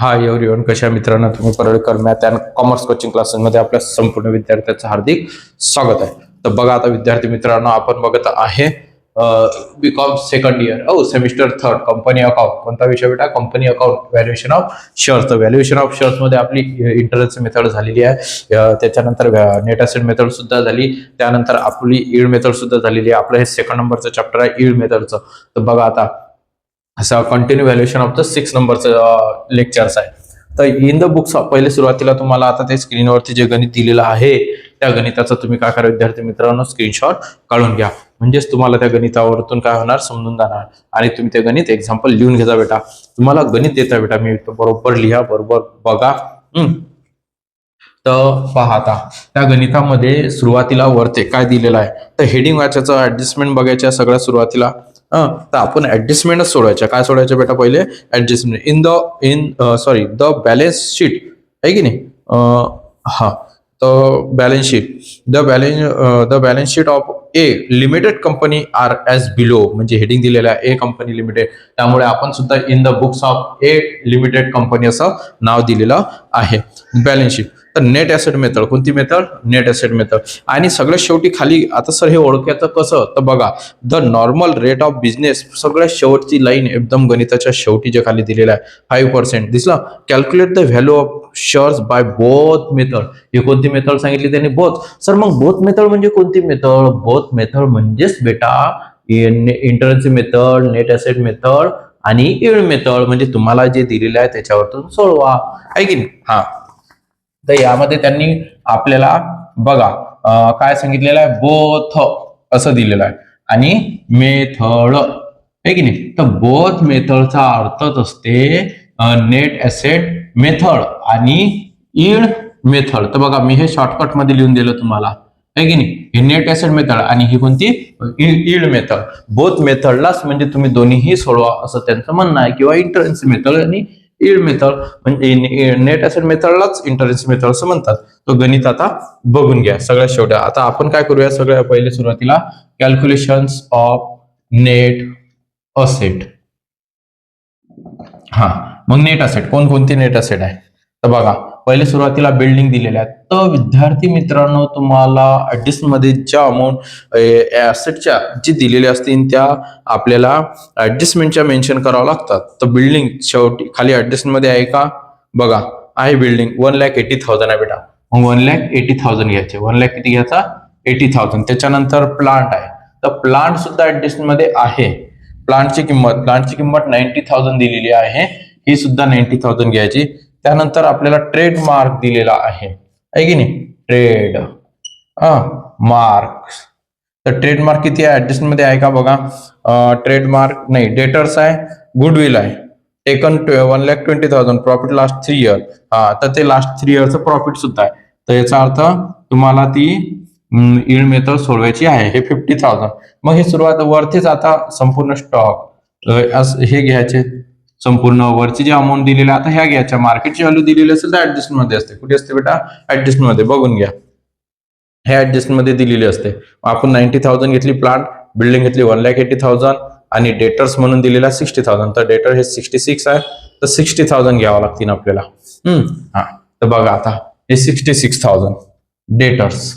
Hi everyone, कशा मित्रांनो तुम्ही Paralkar math and commerce coaching क्लासेसमध्ये आपल्या संपूर्ण विद्यार्थ्यांचं हार्दिक स्वागत आहे. तर बघा आता विद्यार्थी मित्रांनो, आपण बघत आहे BCom second year semester third company account. कोणता विषय बेटा? Company account, valuation of shares. तर व्हॅल्युएशन ऑफ शेअर्स मध्ये आपली इंटरेस्ट मेथड झालेली आहे, त्याच्यानंतर नेट असेट मेथड सुद्धा झाली, त्यानंतर आपली ईल्ड मेथड सुद्धा झालेली आहे. आपलं हे सेकंड नंबरचं चॅप्टर आहे ईल्ड मेथडचं. तर बघा आता असं कंटिन्यू व्हॅल्युएशन ऑफ द 6 नंबरचं लेक्चर्स आहे. तर इन द बुक्स पहिले सुरुवातीला तुम्हाला आता ते स्क्रीनवरती जे गणित दिलेलं आहे त्या गणिताचा तुम्ही काय करा विद्यार्थी मित्रांनो, स्क्रीनशॉट काढून घ्या. म्हणजेच तुम्हाला त्या गणितावरतून काय होणार समजून जाणार आणि तुम्ही ते गणित एक्झाम्पल लिहून घ्या बेटा. तुम्हाला गणित देता बेटा मी, बरोबर लिहा, बरोबर बघा. तर पहा आता त्या गणितामध्ये सुरुवातीला वरते काय दिलेलं आहे. तर हेडिंग वाचायचं, ऍडजस्टमेंट बघायच्या सगळ्यात सुरुवातीला. तर आपण ऍडजस्टमेंटच सोडवायच्या. काय सोडायचं बेटा? पहिले ऍडजस्टमेंट द बॅलन्स शीट आहे की नाही. Balance sheet the balance sheet of A limited company are as below. म्हणजे हेडिंग दिलेलं आहे ए कंपनी लिमिटेड, त्यामुळे आपण सुद्धा in the books of A limited company असं नाव दिलेलं आहे. Balance sheet. तर नेट ऍसेट मेथड, कोणती मेथड? Net asset method. आणि सगळ्यात शेवटी खाली आता सर हे ओळखायचं कसं? तर बघा, the normal rate of business, सगळ्यात शेवटची लाईन एकदम गणिताच्या शेवटी जे खाली दिलेलं आहे 5% दिसला. Calculate the value of shares by both method. ही कोणती मेथड सांगितली त्यांनी? बोथ. सर मग बोथ मेथड म्हणजे कोणती मेथड? बोथ मेथड म्हणजेच बेटा intrinsic method, net asset method आणि ईल्ड मेथड. म्हणजे तुम्हाला जे दिलेलं आहे त्याच्यावरतून सोडवा, आहे की नाही. हा, तर यामध्ये त्यांनी आपल्याला बघा काय सांगितलेलं आहे? बोथ असं दिलेलं आहे आणि मेथड, आहे की नाही. तर बोथ मेथडचा अर्थच असते नेट ऍसेट मेथड आणि ईल्ड मेथड. तर बघा मी हे शॉर्टकट मध्ये लिहून दिलं तुम्हाला, आहे की नाही. हे नेट ऍसेट मेथड आणि ही कोणती? Yield method. बोथ मेथडलाच म्हणजे तुम्ही दोन्हीही सोडवा असं त्यांचं म्हणणं आहे, किंवा इंटरेन्सी मेथड आणि ईल्ड मेथड. म्हणजे नेट ऍसेट मेथडलाच इंटरेन्सी मेथड असं म्हणतात. तो गणित आता बघून घ्या सगळ्यात शेवटी. आता आपण काय करूया, सगळ्या पहिले सुरुवातीला कॅल्क्युलेशन्स ऑफ नेट असेट. मग नेट असेट कोणकोणती नेट असेट आहे? तर बघा पहिले सुरुवातीला बिल्डिंग दिलेल्या आहेत. तर विद्यार्थी मित्रांनो, तुम्हाला ऍडिशन मध्ये ज्या अमाऊंट ऍसेटच्या जी दिलेल्या असतील त्या आपल्याला ऍडजस्टमेंटच्या मेन्शन करावं लागतात. तर बिल्डिंग शेवटी खाली ऍडजस्टमेंट मध्ये आहे का? बघा आहे बिल्डिंग 1,80,000 आहे बेटा. मग 1,80,000 घ्यायचे. 1 लाख किती घ्यायचा? 80,000. त्याच्यानंतर प्लांट आहे, तर प्लांट सुद्धा ऍडजस्टमेंट मध्ये आहे. प्लांटची किंमत 90,000 दिलेली आहे, ही सुद्धा 90,000 घ्यायची. त्यानंतर आपल्याला ट्रेडमार्क दिलेला आहे की नाही. Trade mark. तर ट्रेडमार्क किती आहे? ऍडजस्टमेंट मध्ये आहे का? बघा ट्रेडमार्क नाही, डेटर्स आहे, गुडविल आहे. Taken 1,20,000 profit last 3 year. तर ते लास्ट 3 इयरचं प्रॉफिट सुद्धा आहे. तर याचा अर्थ तुम्हाला ती ईल्ड मेथड सोडवायची आहे. हे 50,000. मग हे सुरुवात वरतीच आता संपूर्ण स्टॉक हे घ्यायचे. संपूर्ण वरची जी अमाऊंट दिलेली आता ह्या घ्यायच्या. मार्केटची व्हॅल्यू दिलेली असेल तर ऍडजस्टमेंट मध्ये असते. कुठे असते बेटा? ऍडजस्टमेंट मध्ये. बघून घ्या, हे ऍडजस्टमेंट मध्ये दिलेली असते. आपण 90,000 घेतली प्लांट, बिल्डिंग घेतली 1,80,000 आणि डेटर्स म्हणून दिलेला 60,000. तर डेटर हे 66 आहे, तर 60,000 घ्यावं लागतील आपल्याला. तर बघा आता हे 66,000 डेटर्स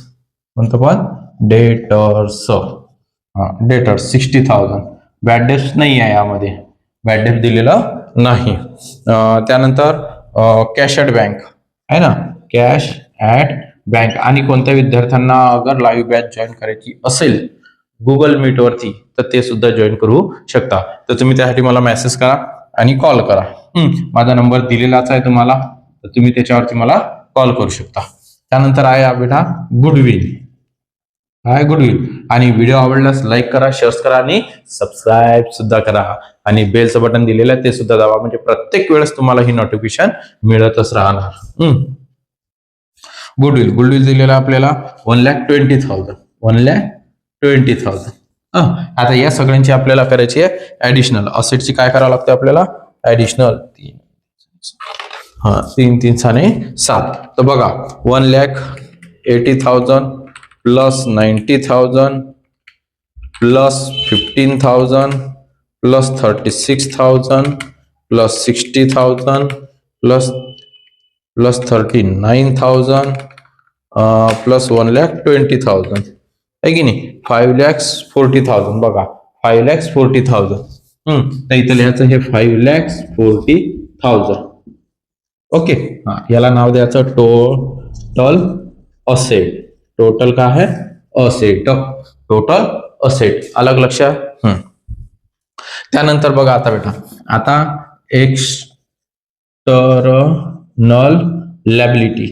म्हणतो पण डेटर्स. डेटर्स 60,000. बॅड डेप्ट नाही आहे यामध्ये, बॅड डेप्ट दिलेलं नाही. त्यानंतर कॅश ऍट बँक आहे ना, कॅश ऍट बँक. आणि कोणत्या विद्यार्थ्यांना अगर लाईव्ह बॅच जॉईन करायची असेल गुगल मीट वरती, तर ते सुद्धा जॉईन करू शकता. तर तुम्ही त्यासाठी मला मेसेज करा आणि कॉल करा. माझा नंबर दिलेलाच आहे तुम्हाला, तर तुम्ही त्याच्यावरती मला कॉल करू शकता. त्यानंतर आहे बेटा गुडविल. काय? गुडविल. आणि व्हिडिओ आवडल्यास लाईक करा, शेअर करा आणि सबस्क्राईब सुद्धा करा. आणि बेलचं बटन दिलेलं आहे ते सुद्धा दाबा, म्हणजे प्रत्येक वेळेस तुम्हाला ही नोटिफिकेशन मिळतच राहणार. गुडविल दिलेला आपल्याला 1,20,000. 1,20,000. आता या सगळ्यांची आपल्याला करायची आहे ऍडिशनल. असेटची काय करावं लागते आपल्याला? ऍडिशनल 3 3 7. तर बघा 1,80,000 plus 90,000 plus 15,000 plus 36,000 plus 60,000 plus plus 39,000 plus 1,20,000 आहे की नाही, 5,40,000 बघा, 5,40,000. तर इथं लिहायचं हे 5,40,000. ओके, हा याला नाव द्यायचं टोटल असेट. टोटल काय आहे? असेट. Total asset. अलग लक्षात. त्यानंतर बघा आता बेटा, आता एक्सटर्नल लॅबिलिटी.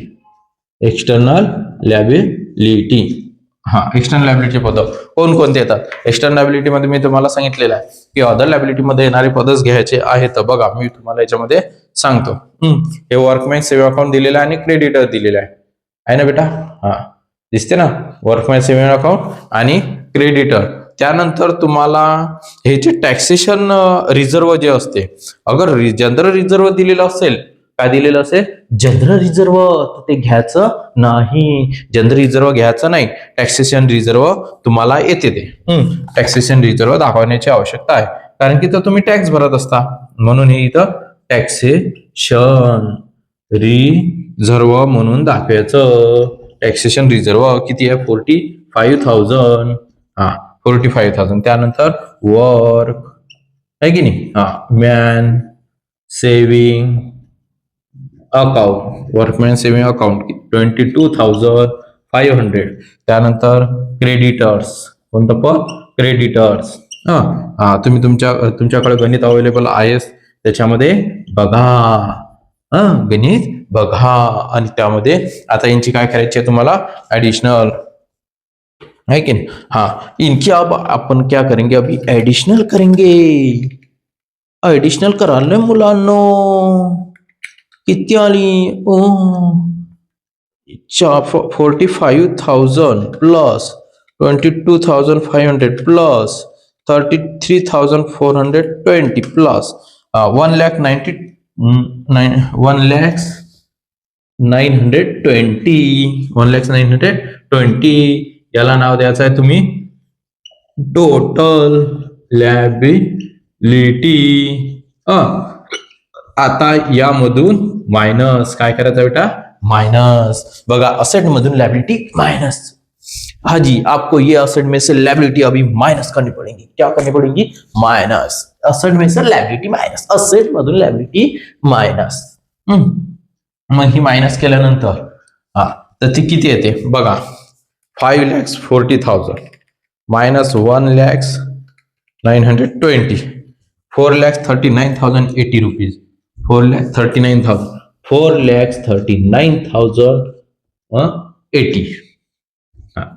External liability. हा, एक्सटर्नल लॅबिलिटी पद कोणकोणते येतात? एक्सटर्नल लॅबिलिटी मध्ये मी तुम्हाला सांगितलेलं आहे की अदर लॅबिलिटी मध्ये येणारे पदच घ्यायचे आहेत. बघा मी तुम्हाला याच्यामध्ये सांगतो. हे वर्कमॅन सेव्हिंग अकाउंट दिलेलं आहे आणि क्रेडिटर दिलेलं आहे ना बेटा? हा, दिसते ना, वर्कमॅन सेव्हिंग अकाउंट आणि क्रेडिटर. त्यानंतर तुम्हाला हे जे टॅक्सेशन रिझर्व जे असते, अगर जनरल रिझर्व दिलेलं असेल, काय दिलेलं असेल? जनरल रिझर्व, तर ते घ्यायचं नाही. जनरल रिझर्व घ्यायचं नाही. टॅक्सेशन रिझर्व तुम्हाला येते ते. टॅक्सेशन रिझर्व दाखवण्याची आवश्यकता आहे, कारण की तर तुम्ही टॅक्स भरत असता, म्हणून हे इथं टॅक्सेशन रिझर्व म्हणून दाखवायचं. टॅक्सेशन रिझर्व किती आहे? 45,000. हा, 45,000. त्यानंतर वर्क आहे की नाही? हा, man saving account, workman saving account 22,500. त्यानंतर क्रेडिटर्स, कोणतं पद? क्रेडिटर्स. हा, तुम्ही तुमच्याकडे गणित अवेलेबल आहेच, त्याच्यामध्ये बघा. गणित बघा, आणि त्यामध्ये आता यांची काय करायची आहे तुम्हाला? ऍडिशनल है कि नहीं? हाँ, इनकी अब अपन क्या करेंगे? अभी एडिशनल करेंगे. एडिशनल करायला मुलांनो किती आली? 45,000 प्लस 22,500 प्लस 33,420 प्लस 1,90,920 1,920. याला नाव द्यायचं आहे तुम्ही टोटल लॅबिलिटी. आता यामधून मायनस काय करायचं बेटा? माइनस. बघा, असेट मधून लॅबिलिटी माइनस. हाँ जी, आपको ये असेट में से लैबिलिटी अभी माइनस करनी पड़ेगी. क्या करनी पड़ेगी? माइनस. असेट में से लैबिलिटी माइनस. असेट मधून लॅबिलिटी माइनस. मग ही मायनस केल्यानंतर तर ती किती येते बघा? 5,40,000 मायनस 1,09,20, 4,39,080 रुपीज. 4,39,080.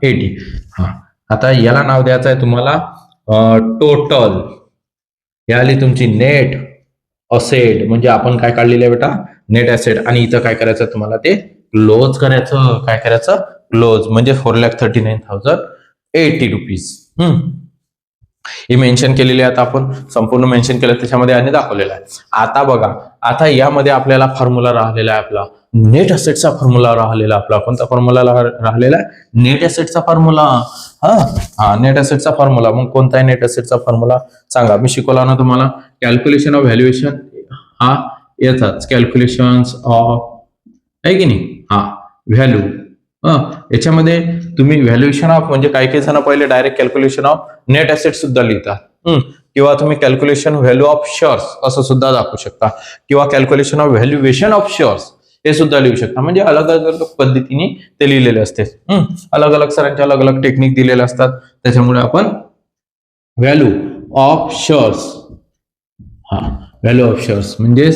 80. हा, आता याला नाव द्यायचं आहे तुम्हाला टोटल. याली तुमची नेट असेट, म्हणजे आपण काय काढलेलं आहे बेटा? Net asset. आणि इथं काय करायचं तुम्हाला? ते क्लोज करायचं. काय करायचं? क्लोज. म्हणजे 4,39,080 रुपीज. हे मेन्शन केलेले आहेत, आपण संपूर्ण मेन्शन केलं त्याच्यामध्ये आणि दाखवलेलं आहे. आता बघा, आता यामध्ये आपल्याला फॉर्म्युला राहिलेला आहे आपला नेट असेटचा फॉर्म्युला राहिलेला. आपला कोणता फॉर्म्युला राहिलेला आहे? नेट असेटचा फॉर्म्युला. हा, नेट असेटचा फॉर्म्युला. मग कोणता आहे नेट असेटचा फॉर्म्युला सांगा? मी शिकवला ना तुम्हाला. कॅल्क्युलेशन ऑफ व्हॅल्युएशन हा येतात. कॅल्क्युलेशन्स ऑफ आहे की नाही? हा, व्हॅल्यू. याच्यामध्ये तुम्ही व्हॅल्युएशन ऑफ म्हणजे काही जण पहिले direct calculation of net asset सुद्धा लिहितात, किंवा तुम्ही कॅल्क्युलेशन व्हॅल्यू ऑफ शेअर्स असं सुद्धा दाखवू शकता, किंवा calculation of valuation of shares हे सुद्धा लिहू शकता. म्हणजे अलग अलग पद्धतीने ते लिहिलेले असते. अलग अलग सरांचे अलग अलग टेक्निक दिलेले असतात. त्याच्यामुळे आपण व्हॅल्यू ऑफ शेअर्स, हा, व्हॅल्यू ऑफ शेअर्स म्हणजे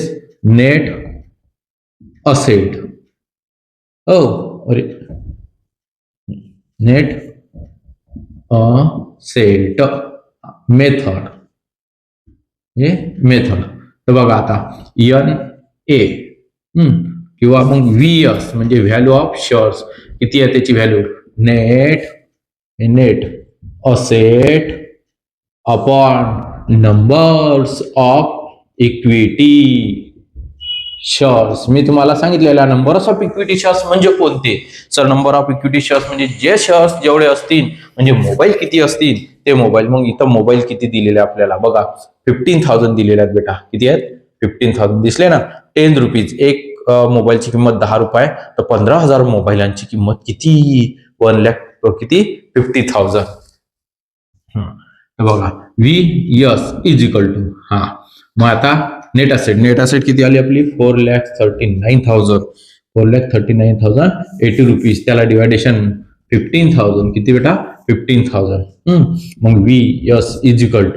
नेट असेट. अरे, नेट असेट मेथड. हे मेथड. तर बघा आता NA किंवा मग VS म्हणजे व्हॅल्यू ऑफ शेअर्स. किती आहे त्याची value? Net asset upon numbers of equity shares. मी तुम्हाला सांगितलेलं नंबर्स ऑफ इक्विटी शेअर्स म्हणजे कोणते? Sir, number of equity shares म्हणजे जे शेअर्स जेवढे असतील, म्हणजे मोबाईल किती असतील ते मोबाईल. मग इथं मोबाईल किती दिलेले आपल्याला बघा? 15,000 दिलेले आहेत बेटा. किती आहेत? 15,000 दिसले ना? ₹10 एक मोबाईलची किंमत 10 तर 15,000 मोबाईलांची किंमत किती 1 लाख किती 50,000. बघा VS इज इक्वल टू मग आता नेट असेट किती आली आपली 4,39,080 रुपीज. त्याला डिवायडेशन 15,000 किती बेटा 15,000. मग VS इज इक्वल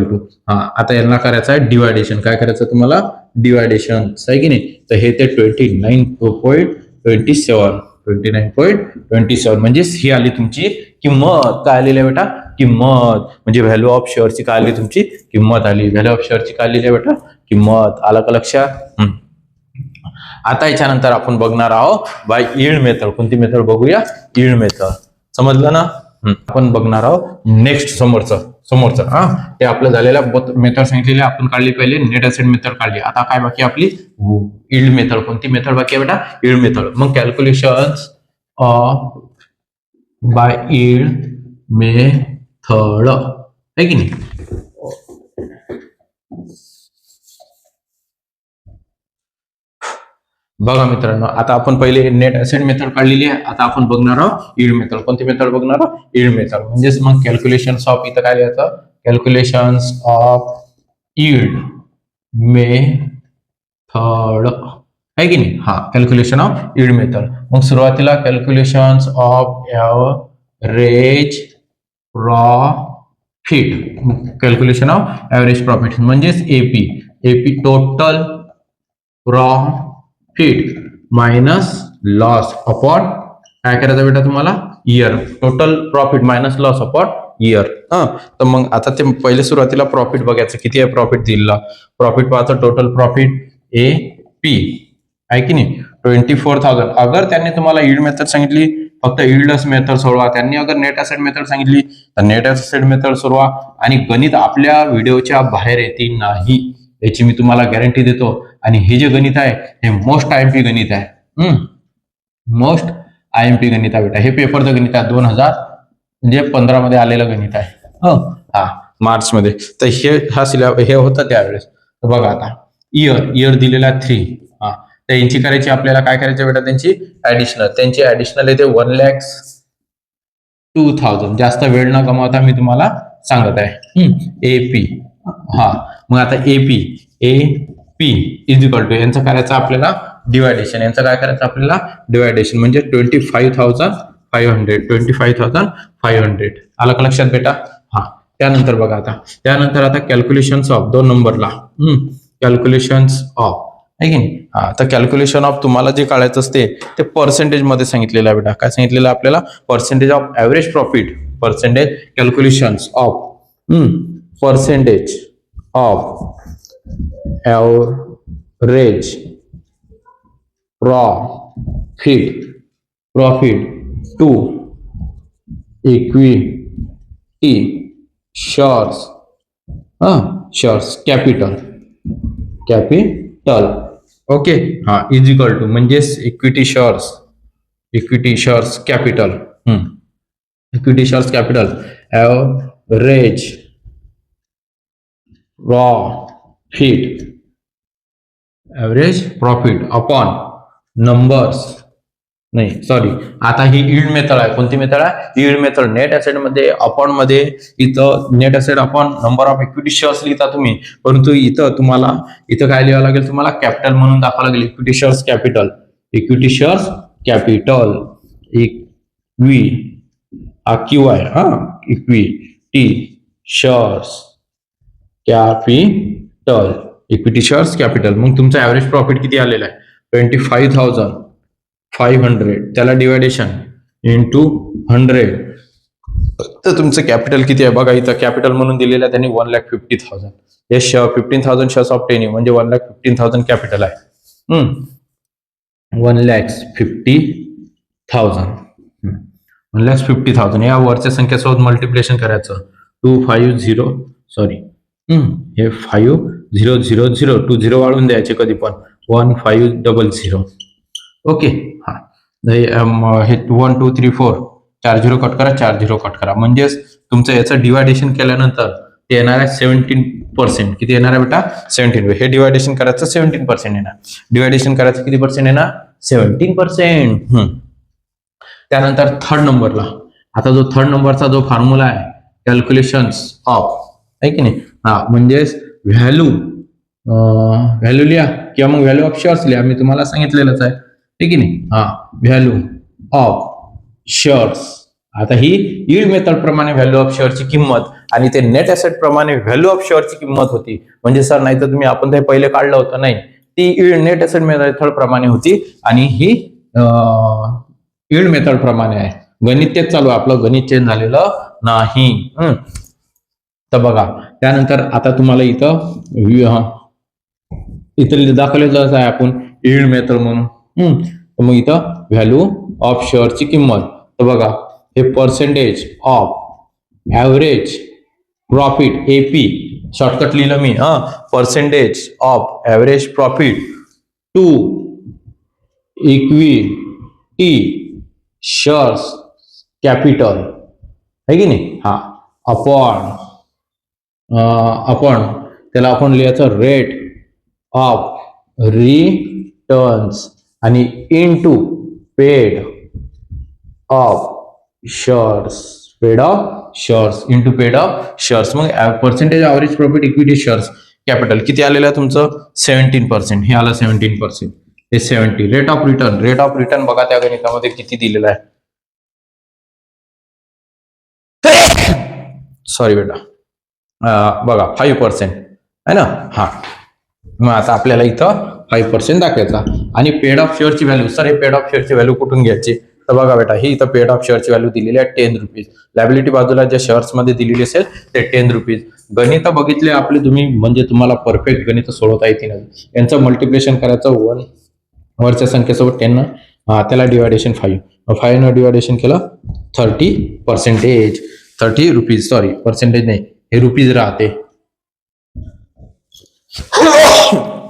टू आता यांना करायचं आहे डिवायडेशन. काय करायचं तुम्हाला डिवायडेशन आहे की नाही. तर हे ते 29.27 म्हणजे ही आली तुमची किंमत. काय आलेली आहे बेटा किंमत. म्हणजे व्हॅल्यू ऑफ शेअरची काय आली तुमची किंमत आली. व्हॅल्यू ऑफ शेअरची काय आलेली आहे बेटा किंमत. आलं का लक्षात. आता याच्यानंतर आपण बघणार आहोत बाय यील्ड मेथड. कोणती मेथड बघूया यील्ड मेथड. समजलं ना. आपण बघणार आहोत नेक्स्ट समोरचं ते आपलं झालेल्या मेथड सांगितलेली आपण काढली. पहिले नेट असेट मेथड काढली. आता काय बाकी आपली यील्ड मेथड. कोणती मेथड बाकी आहे बेटा यील्ड मेथड. मग कॅल्क्युलेशन्स बाय यील्ड मेथड आहे की नाही. बघा मित्रांनो आता आपण पहिले नेट असेट मेथड काढलेली आहे. आता आपण बघणार आहोत यील्ड मेथड. कोणती मेथड बघणार आहोत यील्ड मेथड. म्हणजेच मग कॅल्क्युलेशन्स ऑफ इथं काय लिहायचं कॅल्क्युलेशन्स ऑफ यील्ड मेथड आहे की नाही. Calculation of yield method. मग सुरुवातीला calculations of average profit. Calculation of average profit म्हणजेच AP total profit minus loss upon काय करायचं बेटा तुम्हाला year. Total profit minus loss upon year. तर मग आता ते पहिले सुरुवातीला प्रॉफिट बघायचं किती आहे प्रॉफिट दिलेला. प्रॉफिट पाहायचं टोटल प्रॉफिट AP आहे की नाही 24,000. अगर त्यांनी तुम्हाला यील्ड मेथड सांगितली फक्त यील्डच मेथड सोडवा. त्यांनी अगर नेट असेट मेथड सांगितली तर नेट असेट मेथड सोडवा. आणि गणित आपल्या व्हिडिओच्या बाहेर येतील नाही याची मी तुम्हाला गॅरंटी देतो. आणि हे जे गणित आहे हे मोस्ट IMP गणित आहे. मोस्ट IMP गणित आहे बेटा. हे पेपरचं गणित आहे 2015 मध्ये आलेलं गणित आहे. मार्च मध्ये. तर हे होतं त्यावेळेस. तर बघा आता इयर दिलेला 3. तर यांची करायची आपल्याला काय करायचं बेटा त्यांची ऍडिशनल येते 1,02,000. जास्त वेळ न गमावता मी तुम्हाला सांगत आहे. AP मग आता AP इज इक्वल टू यांचं करायचं आपल्याला डिवायडेशन. यांचं काय करायचं आपल्याला डिवायडेशन म्हणजे 25,500. आलं का लक्षात बेटा. त्यानंतर बघा आता कॅल्क्युलेशन्स ऑफ 2 नंबरला कॅल्क्युलेशन्स ऑफ आहे की नाही. तर कॅल्क्युलेशन ऑफ तुम्हाला जे काढायचं असते ते पर्सेंटेज मध्ये सांगितलेलं आहे बेटा. काय सांगितलेलं आहे आपल्याला percentage of average profit. Calculations of percentage of average profit to equity shares capital okay. Is equal to म्हणजेच equity shares capital average profit upon numbers नाही सॉरी. आता ही यील्ड मेथड आहे. कोणती मेथड आहे यील्ड मेथड. नेट असेट मध्ये upon मध्ये इथं net asset upon number of equity shares लिहिता तुम्ही. परंतु इथं तुम्हाला काय लिहावं लागेल तुम्हाला कॅपिटल म्हणून दाखवावं लागेल. Equity shares capital equity shares capital. मग तुमचा ऍव्हरेज प्रॉफिट किती आलेला आहे 25,500. त्याला डिवायडेशन इंटू 100. तर तुमचं कॅपिटल किती आहे बघा. इथं कॅपिटल म्हणून दिलेलं आहे त्यांनी 1,50,000. हे 15,000 शेअर्स ऑफ 10 म्हणजे 1,50,000 कॅपिटल आहे. 1,50,000 या वरच्या संख्येसोबत मल्टिप्लिकेशन करायचं. हे 5,000 2 0 वाढून द्यायचे कधी पण 1,500. ओके. हे 1 2 3 4 4 0 कट करा 4 0 कट करा. म्हणजेच तुमचं याचं डिवायडेशन केल्यानंतर ते येणार आहे 17%. किती येणार आहे बेटा? 17. हे डिवायडेशन करायचं 17% येणार. डिवायडेशन करायचं किती पर्सेंट येणार? 17%. त्यानंतर थर्ड नंबरला, आता जो थर्ड नंबरचा जो फॉर्म्युला आहे कॅल्क्युलेशन्स ऑफ, आहे की नाही, म्हणजेच व्हॅल्यू लिहा किंवा मग व्हॅल्यू ऑफ शेअर्स लिहा. मी तुम्हाला सांगितलेलंच आहे की नाही. Value of shares. आता ही यील्ड मेथड प्रमाणे व्हॅल्यू ऑफ शेअरची किंमत आणि ते नेट ऍसेट प्रमाणे व्हॅल्यू ऑफ शेअरची किंमत होती. म्हणजे सर नाही तर तुम्ही आपण ते पहिले काढलं होतं, नाही, ती नेट ऍसेट मेथड प्रमाणे होती आणि ही यील्ड मेथड प्रमाणे आहे. गणित तेच चालू आहे, आपलं गणित चेंज झालेलं नाही. तर बघा, त्यानंतर आता तुम्हाला इथं दाखवलेलं आहे आपण यील्ड मेथड म्हणून. तर मग इथं व्हॅल्यू ऑफ शेअरची किंमत. तर बघा, हे percentage of average profit, AP shortcut लिहिलं मी. Percentage of average profit to equity shares capital, आहे की नाही. आपण त्याला आपण लिहायचं रेट ऑफ रिटर्न्स आणि into paid of shares, into paid of shares. मग percentage average profit equity shares capital किती आलेलं आहे तुमचं? 17%. हे आलं 17%. हे 70. रेट ऑफ रिटर्न बघा त्या गणितामध्ये किती दिलेलं आहे. सॉरी बेटा, बघा 5% आहे ना. मग आता आपल्याला इथं 5% दाखवायचा. आणि पेड ऑफ शेअरची व्हॅल्यू, सर हे पेड ऑफ शेअरची व्हॅल्यू कुठून घ्यायची? तर बघा बेटा, ही इथं पेड ऑफ शेअरची व्हॅल्यू दिलेली आहे 10 रुपीज. लायबिलिटी बाजूला ज्या शेअर्स मध्ये दिलेली असेल ते 10 रुपीज. गणित बघितले आपले तुम्ही, म्हणजे तुम्हाला परफेक्ट गणित सोडवता येतील. यांचं मल्टिप्लिकेशन करायचं 1 वरच्या संख्येसोबत 10, त्याला डिवायडेशन 5 न डिवायडेशन केलं 30%. 30 रुपीज, सॉरी पर्सेंटेज नाही, हे रुपीज राहते.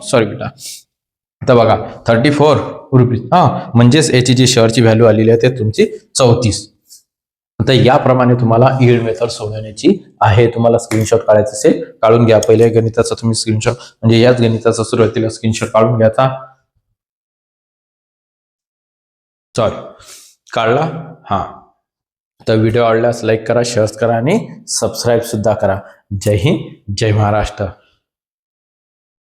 सॉरी बेटा. तर बघा 34 रुपीज. म्हणजेच याची जी शेअरची व्हॅल्यू आलेली आहे ते तुमची 34. तर याप्रमाणे तुम्हाला यील्ड मेथड सोडवण्याची आहे. तुम्हाला स्क्रीनशॉट काढायचं असेल काढून घ्या. पहिल्या गणिताचा तुम्ही स्क्रीनशॉट, म्हणजे याच गणिताचा सुरुवातीला स्क्रीनशॉट काढून घ्यायचा. काढला. तर व्हिडिओ आवडल्यास लाईक करा, शेअर करा आणि सबस्क्राईब सुद्धा करा. जय हिंद, जय महाराष्ट्र.